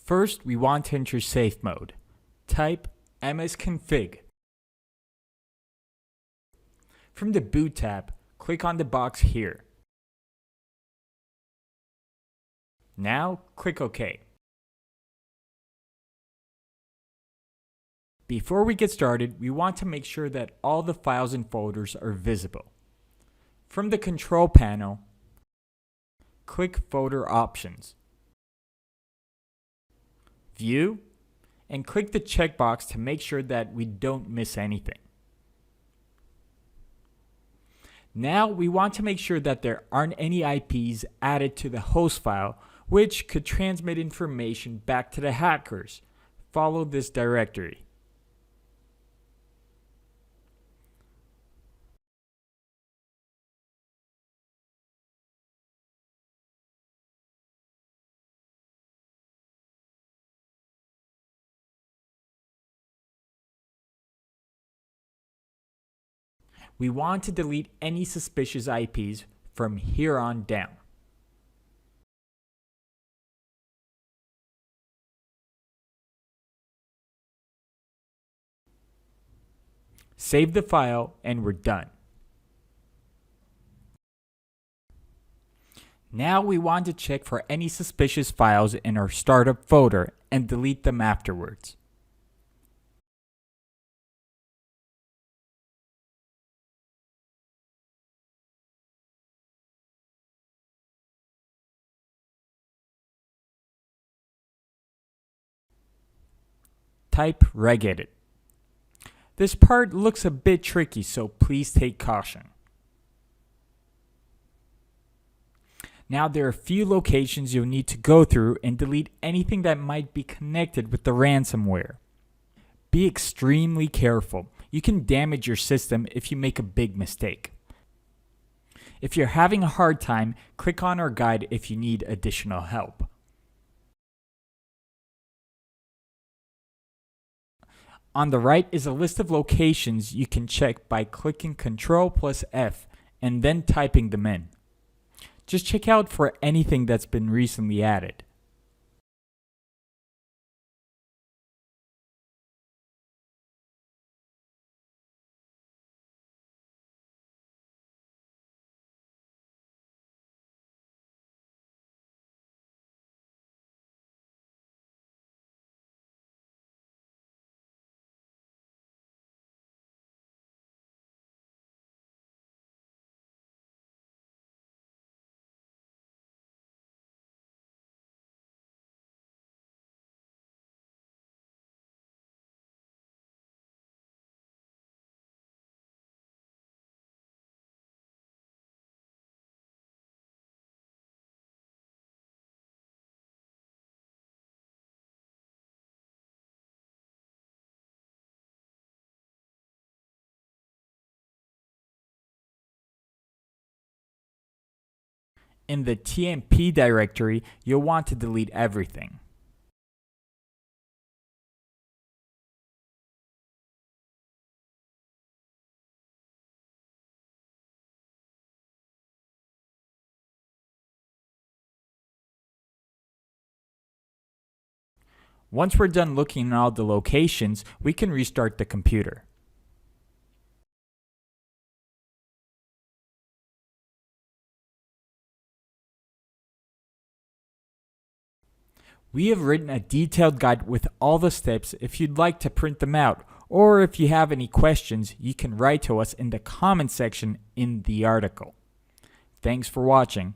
First, we want to enter safe mode. Type msconfig. From the boot tab, click on the box here. Now, click OK. Before we get started, we want to make sure that all the files and folders are visible. From the control panel, click Folder Options, View, and click the checkbox to make sure that we don't miss anything. Now we want to make sure that there aren't any IPs added to the host file which could transmit information back to the hackers. Follow this directory. We want to delete any suspicious IPs from here on down. Save the file and we're done. Now we want to check for any suspicious files in our startup folder and delete them afterwards. Type regedit. This part looks a bit tricky, so please take caution. Now there are a few locations you'll need to go through and delete anything that might be connected with the ransomware. Be extremely careful. You can damage your system if you make a big mistake. If you're having a hard time, click on our guide if you need additional help. On the right is a list of locations you can check by clicking Ctrl+F and then typing them in. Just check out for anything that's been recently added. In the TMP directory, you'll want to delete everything. Once we're done looking at all the locations, we can restart the computer. We have written a detailed guide with all the steps if you'd like to print them out, or if you have any questions, you can write to us in the comment section in the article. Thanks for watching.